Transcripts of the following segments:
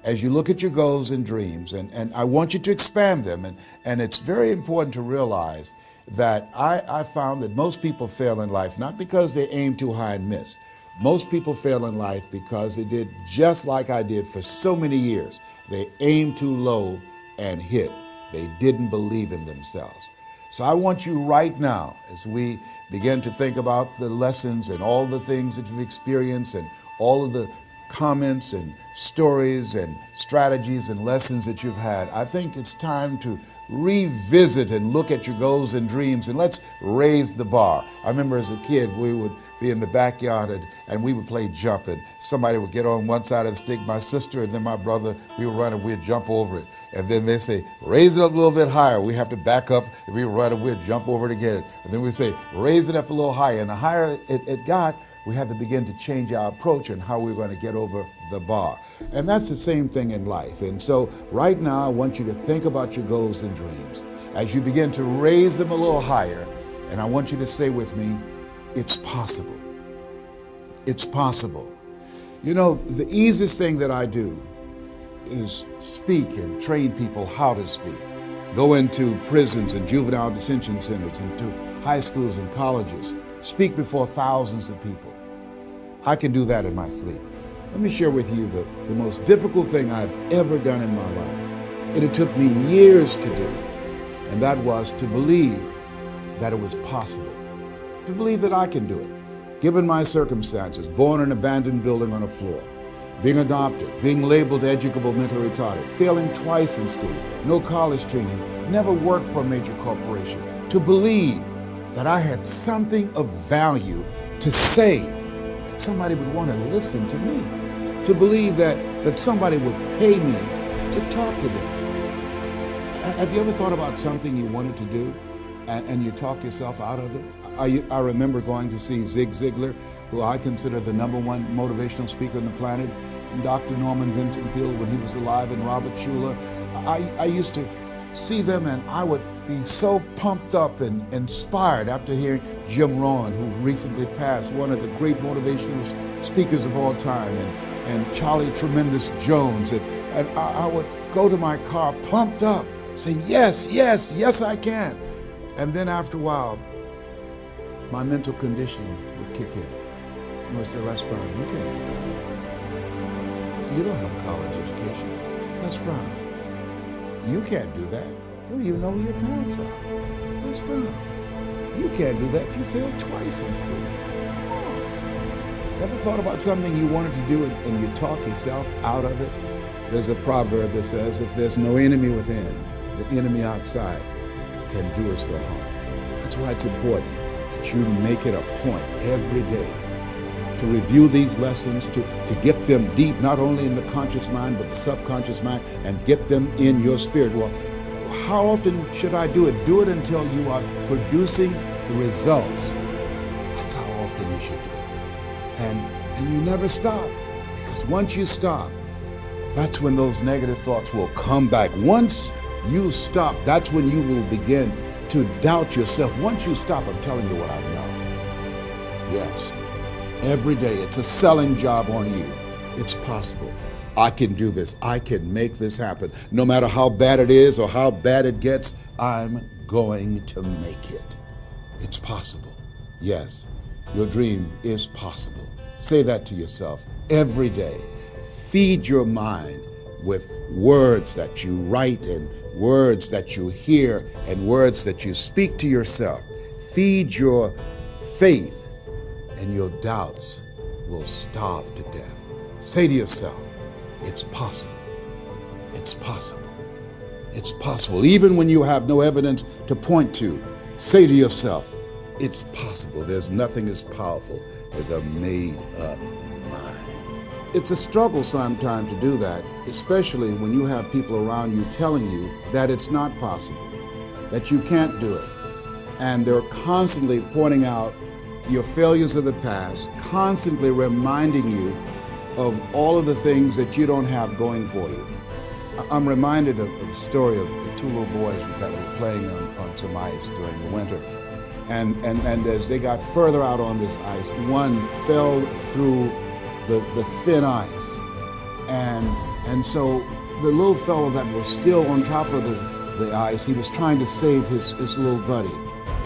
as you look at your goals and dreams, and I want you to expand them, and it's very important to realize that I found that most people fail in life not because they aim too high and miss. Most people fail in life because they did just like I did for so many years. They aimed too low and hit. They didn't believe in themselves. So I want you right now, as we begin to think about the lessons and all the things that you've experienced and all of the comments and stories and strategies and lessons that you've had, I think it's time to revisit and look at your goals and dreams, and let's raise the bar. I remember as a kid, we would be in the backyard and we would play jump, and somebody would get on one side of the stick, my sister and then my brother, we would run and we'd jump over it. And then they say, raise it up a little bit higher. We have to back up and we would run and we'd jump over it again. And then we'd say, raise it up a little higher. And the higher it got, we had to begin to change our approach and how we were going to get over the bar. And that's the same thing in life. And so right now, I want you to think about your goals and dreams as you begin to raise them a little higher. And I want you to say with me, it's possible. It's possible. You know, the easiest thing that I do is speak and train people how to speak. Go into prisons and juvenile detention centers, into high schools and colleges. Speak before thousands of people. I can do that in my sleep. Let me share with you the most difficult thing I've ever done in my life. And it took me years to do. And that was to believe that it was possible. To believe that I can do it. Given my circumstances, born in an abandoned building on a floor, being adopted, being labeled educable mentally retarded, failing twice in school, no college training, never worked for a major corporation. To believe that I had something of value to say, that somebody would want to listen to me, to believe that somebody would pay me to talk to them. Have you ever thought about something you wanted to do and you talk yourself out of it? I remember going to see Zig Ziglar, who I consider the #1 motivational speaker on the planet, and Dr. Norman Vincent Peale when he was alive, and Robert Schuller. I used to see them and I would be so pumped up and inspired after hearing Jim Rohn, who recently passed, one of the great motivational speakers of all time, and Charlie Tremendous Jones. And I would go to my car pumped up, saying, yes, yes, yes, I can. And then after a while, my mental condition would kick in. I would say, Les Brown, you can't do that. You don't have a college education. Les Brown, you can't do that. You don't even know who your parents are. Les Brown, you can't do that. You failed twice in school. Come on. Ever thought about something you wanted to do and you talk yourself out of it? There's a proverb that says, if there's no enemy within, the enemy outside can do us no harm. That's why it's important that you make it a point every day to review these lessons, to get them deep, not only in the conscious mind, but the subconscious mind, and get them in your spirit. Well, how often should I do it? Do it until you are producing the results. That's how often you should do it. And you never stop, because once you stop, that's when those negative thoughts will come back. Once you stop, that's when you will begin to doubt yourself. Once you stop, I'm telling you what I know. Yes. Every day, it's a selling job on you. It's possible. I can do this. I can make this happen. No matter how bad it is or how bad it gets, I'm going to make it. It's possible. Yes, your dream is possible. Say that to yourself every day. Feed your mind with words that you write and words that you hear and words that you speak to yourself. Feed your faith, and your doubts will starve to death. Say to yourself, it's possible. It's possible. It's possible. Even when you have no evidence to point to, say to yourself, it's possible. There's nothing as powerful as a made-up mind. It's a struggle sometimes to do that, especially when you have people around you telling you that it's not possible, that you can't do it. And they're constantly pointing out your failures of the past, constantly reminding you of all of the things that you don't have going for you. I'm reminded of the story of the two little boys that were playing on some ice during the winter. And as they got further out on this ice, one fell through the thin ice and And so the little fellow that was still on top of the ice, he was trying to save his little buddy.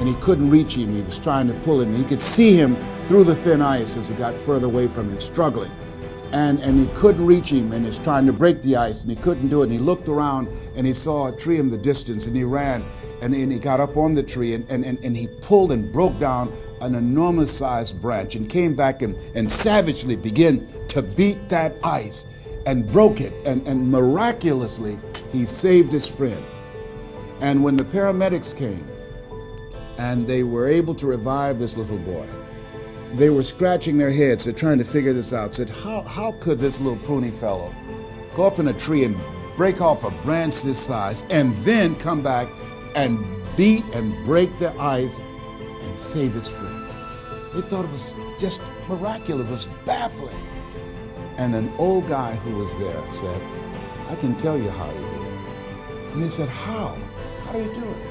And he couldn't reach him. He was trying to pull him. He could see him through the thin ice as he got further away from him, struggling. And he couldn't reach him, and he's trying to break the ice, and he couldn't do it. And he looked around, and he saw a tree in the distance, and he ran, and he got up on the tree, and he pulled and broke down an enormous sized branch and came back and savagely began to beat that ice and broke it. And miraculously, he saved his friend. And when the paramedics came, and they were able to revive this little boy, they were scratching their heads. They're trying to figure this out. Said, how could this little pruny fellow go up in a tree and break off a branch this size and then come back and beat and break the ice and save his friend? They thought it was just miraculous. It was baffling. And an old guy who was there said, I can tell you how he did it. And they said, how? How did he do it?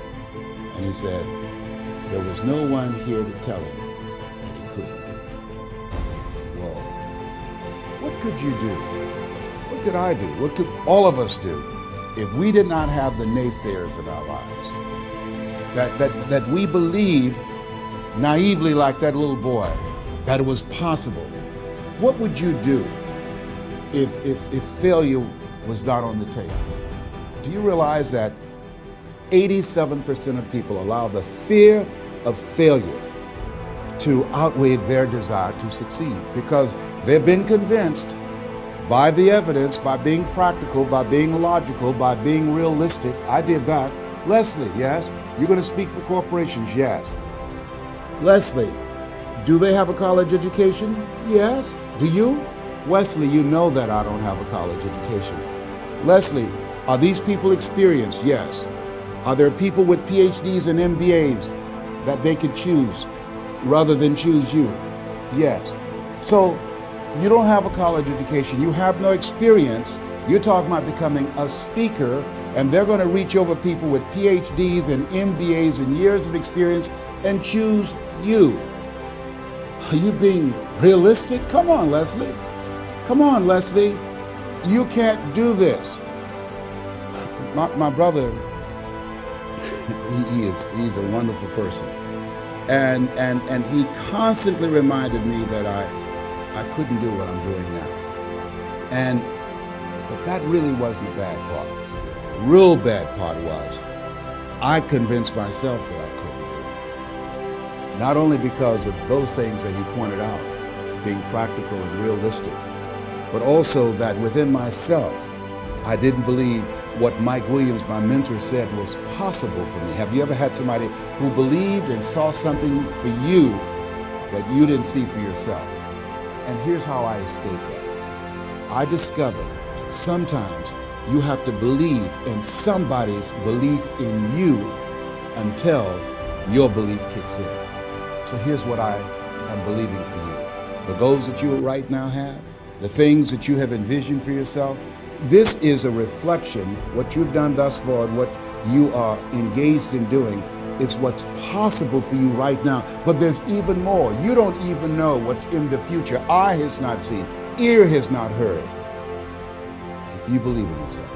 And he said, there was no one here to tell him that he couldn't do it. Whoa. What could you do? What could I do? What could all of us do if we did not have the naysayers in our lives? That we believe naively like that little boy that it was possible. What would you do if failure was not on the table? Do you realize that 87% of people allow the fear of failure to outweigh their desire to succeed because they've been convinced by the evidence, by being practical, by being logical, by being realistic. I did that. Leslie, yes? You're going to speak for corporations? Yes. Leslie, do they have a college education? Yes. Do you? Wesley, you know that I don't have a college education. Leslie, are these people experienced? Yes. Are there people with PhDs and MBAs that they could choose rather than choose you? Yes. So you don't have a college education. You have no experience. You're talking about becoming a speaker, and they're going to reach over people with PhDs and MBAs and years of experience and choose you. Are you being realistic? Come on, Leslie. Come on, Leslie. You can't do this. My brother, he's a wonderful person. And he constantly reminded me that I couldn't do what I'm doing now. But that really wasn't the bad part. The real bad part was I convinced myself that I couldn't do it. Not only because of those things that he pointed out, being practical and realistic, but also that within myself, I didn't believe what Mike Williams, my mentor, said was possible for me. Have you ever had somebody who believed and saw something for you that you didn't see for yourself? And here's how I escaped that. I discovered that sometimes you have to believe in somebody's belief in you until your belief kicks in. So here's what I am believing for you. The goals that you right now have, the things that you have envisioned for yourself, this is a reflection, what you've done thus far and what you are engaged in doing. It's what's possible for you right now. But there's even more. You don't even know what's in the future. Eye has not seen, ear has not heard. If you believe in yourself,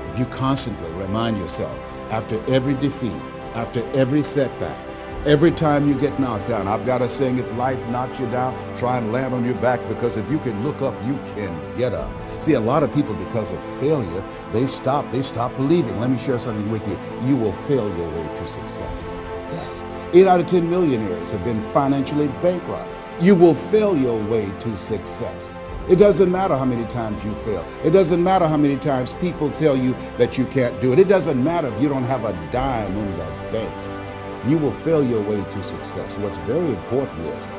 if you constantly remind yourself after every defeat, after every setback, every time you get knocked down, I've got a saying, if life knocks you down, try and land on your back, because if you can look up, you can get up. See, a lot of people, because of failure, they stop believing. Let me share something with you. You will fail your way to success. Yes. 8 out of 10 millionaires have been financially bankrupt. You will fail your way to success. It doesn't matter how many times you fail. It doesn't matter how many times people tell you that you can't do it. It doesn't matter if you don't have a dime in the bank. You will fail your way to success. What's very important is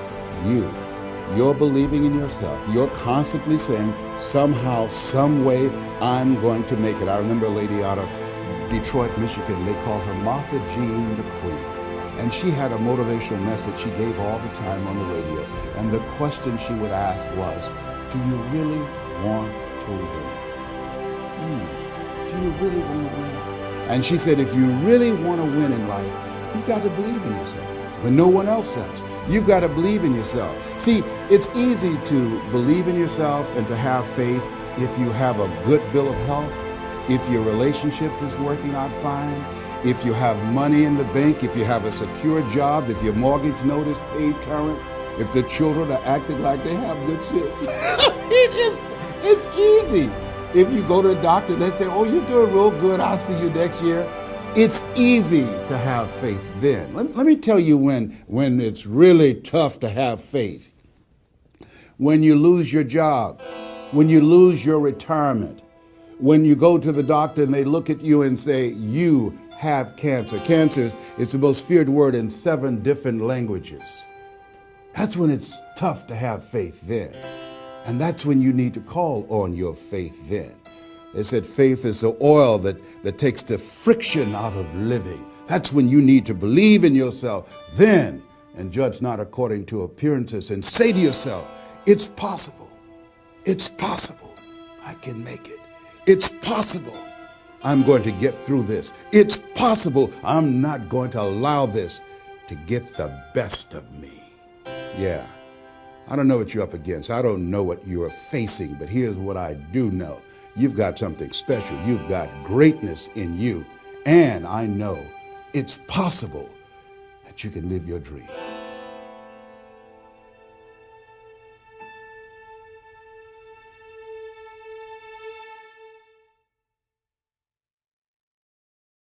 you're believing in yourself. You're constantly saying, somehow, some way, I'm going to make it. I remember a lady out of Detroit, Michigan. They called her Martha Jean the Queen. And she had a motivational message she gave all the time on the radio. And the question she would ask was, do you really want to win? Do you really want to win? And she said, if you really want to win in life, you've got to believe in yourself when no one else does. You've got to believe in yourself. See, it's easy to believe in yourself and to have faith if you have a good bill of health, if your relationship is working out fine, if you have money in the bank, if you have a secure job, if your mortgage note is paid current, if the children are acting like they have good sense. It's easy. If you go to a doctor, they say, oh, you're doing real good, I'll see you next year. It's easy to have faith then. Let me tell you when it's really tough to have faith. When you lose your job, when you lose your retirement, when you go to the doctor and they look at you and say, you have cancer. Cancer is the most feared word in 7 different languages. That's when it's tough to have faith then. And that's when you need to call on your faith then. They said faith is the oil that takes the friction out of living. That's when you need to believe in yourself then and judge not according to appearances and say to yourself, it's possible. It's possible. I can make it. It's possible. I'm going to get through this. It's possible. I'm not going to allow this to get the best of me. Yeah. I don't know what you're up against. I don't know what you're facing, but here's what I do know. You've got something special. You've got greatness in you. And I know it's possible that you can live your dream.